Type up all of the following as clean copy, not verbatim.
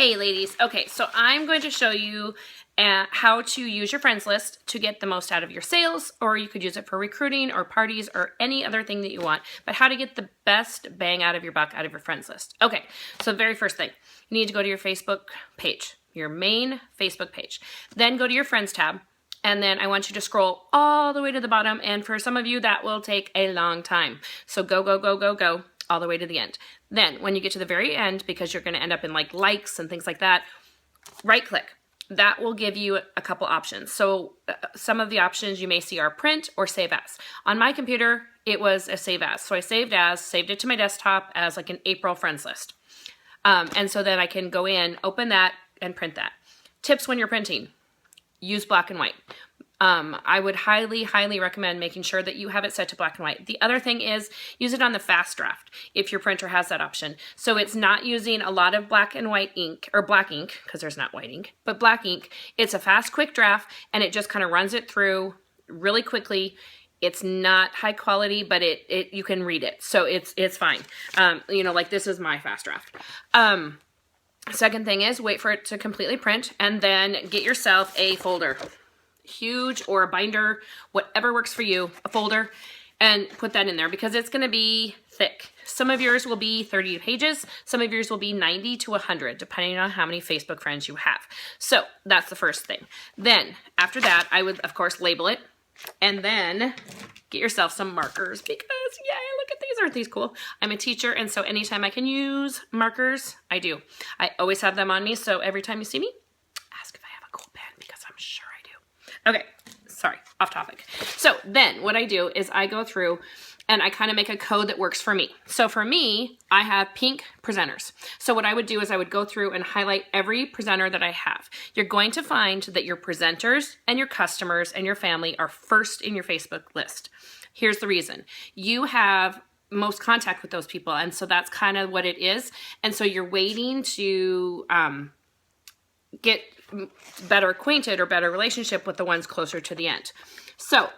Hey ladies, okay, so I'm going to show you how to use your friends list to get the most out of your sales, or you could use it for recruiting or parties or any other thing that you want, but how to get the best bang out of your buck out of your friends list. Okay, so the very first thing, you need to go to your Facebook page, your main Facebook page. Then go to your friends tab, and then I want you to scroll all the way to the bottom, and for some of you that will take a long time. So go all the way to the end. Then when you get to the very end, because you're going to end up in like likes and things like that, right click. That will give you a couple options. So some of the options you may see are print or save as. On my computer, it was a save as. So I saved it to my desktop as like an April friends list. And so then I can go in, open that, and print that. Tips when you're printing: use black and white. I would highly recommend making sure that you have it set to black and white. The other thing is use it on the fast draft if your printer has that option. So it's not using a lot of black and white ink, or black ink, because there's not white ink, but black ink. It's a fast, quick draft, and it just kind of runs it through really quickly. It's not high quality, but you can read it. So it's fine. Like this is my fast draft. Second thing is wait for it to completely print, and then get yourself a folder. Huge or a binder, whatever works for you, a folder, and put that in there because it's going to be thick. Some of yours will be 30 pages, some of yours will be 90 to 100 depending on how many Facebook friends you have. So that's the first thing. Then after that, I would of course label it, and then get yourself some markers because yay, look at these, aren't these cool? I'm a teacher, and so anytime I can use markers, I do. I always have them on me, so every time you see me, ask if I have a cool pen because I'm sure I do. Okay, sorry, off topic. So then what I do is I go through and I kind of make a code that works for me. So for me, I have pink presenters. So what I would do is I would go through and highlight every presenter that I have. You're going to find that your presenters and your customers and your family are first in your Facebook list. Here's the reason. You have most contact with those people, and so that's kind of what it is. And so you're waiting to get better acquainted or better relationship with the ones closer to the end. So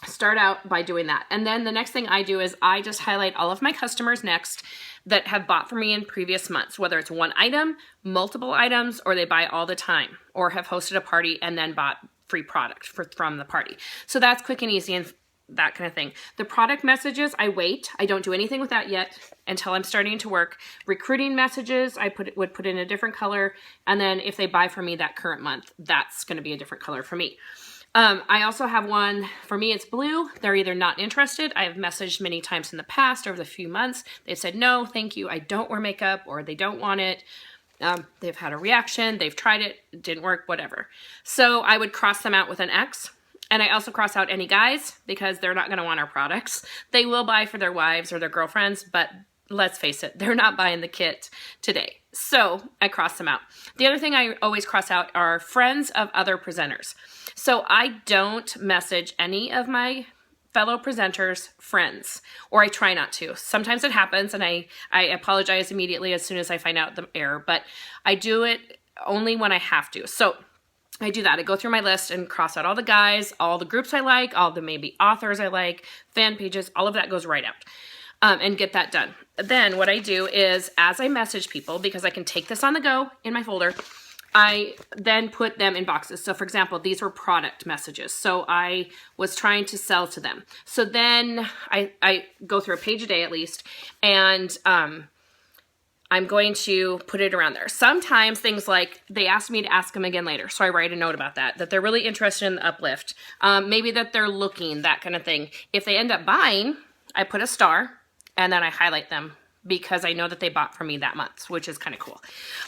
start out by doing that. And then the next thing I do is I just highlight all of my customers next that have bought from me in previous months, whether it's one item, multiple items, or they buy all the time, or have hosted a party and then bought free product from the party. So that's quick and easy and that kind of thing. The product messages, I wait. I don't do anything with that yet until I'm starting to work. Recruiting messages, I would put in a different color. And then if they buy from me that current month, that's going to be a different color for me. I also have one, for me it's blue. They're either not interested. I have messaged many times in the past over the few months. They've said, no, thank you, I don't wear makeup, or they don't want it. They've had a reaction, they've tried it, it didn't work, whatever. So I would cross them out with an X. And I also cross out any guys because they're not going to want our products. They will buy for their wives or their girlfriends, but let's face it, they're not buying the kit today. So I cross them out. The other thing I always cross out are friends of other presenters. So I don't message any of my fellow presenters' friends, or I try not to. Sometimes it happens, and I apologize immediately as soon as I find out the error, but I do it only when I have to. So I do that. I go through my list and cross out all the guys, all the groups I like, all the maybe authors I like, fan pages, all of that goes right out, and get that done. Then what I do is as I message people, because I can take this on the go in my folder, I then put them in boxes. So for example, these were product messages. So I was trying to sell to them. So then I go through a page a day at least, and I'm going to put it around there. Sometimes things like they ask me to ask them again later. So I write a note about that they're really interested in the uplift. Maybe that they're looking, that kind of thing. If they end up buying, I put a star and then I highlight them because I know that they bought from me that month, which is kind of cool.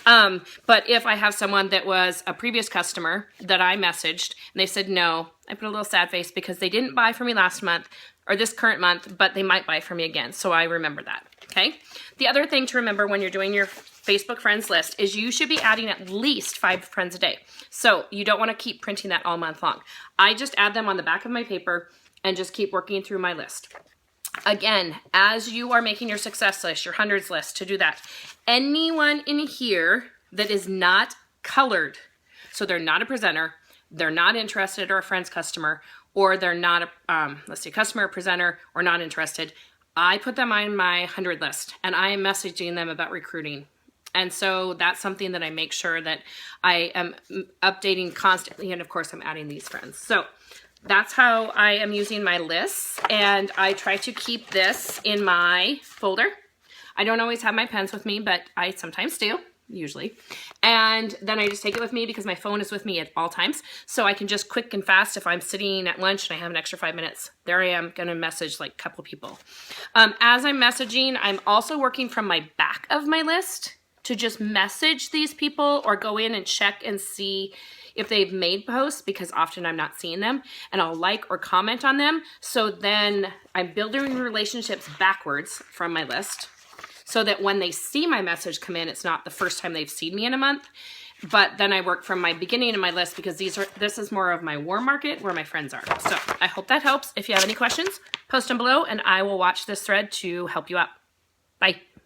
But if I have someone that was a previous customer that I messaged and they said no, I put a little sad face because they didn't buy from me last month or this current month, but they might buy from me again. So I remember that, okay? The other thing to remember when you're doing your Facebook friends list is you should be adding at least 5 friends a day. So you don't want to keep printing that all month long. I just add them on the back of my paper and just keep working through my list. Again, as you are making your success list, your hundreds list, to do that, anyone in here that is not colored, so they're not a presenter, they're not interested or a friend's customer, or they're not a customer, presenter, or not interested, I put them on my 100 list and I am messaging them about recruiting And so that's something that I make sure that I am updating constantly. And of course, I'm adding these friends. So that's how I am using my lists. And I try to keep this in my folder. I don't always have my pens with me, but I sometimes do, usually. And then I just take it with me because my phone is with me at all times. So I can just quick and fast, if I'm sitting at lunch and I have an extra 5 minutes, there I am gonna message like a couple people. As I'm messaging, I'm also working from my back of my list to just message these people or go in and check and see if they've made posts, because often I'm not seeing them, and I'll like or comment on them. So then I'm building relationships backwards from my list so that when they see my message come in, it's not the first time they've seen me in a month. But then I work from my beginning of my list because this is more of my warm market where my friends are. So I hope that helps. If you have any questions, post them below and I will watch this thread to help you out. Bye.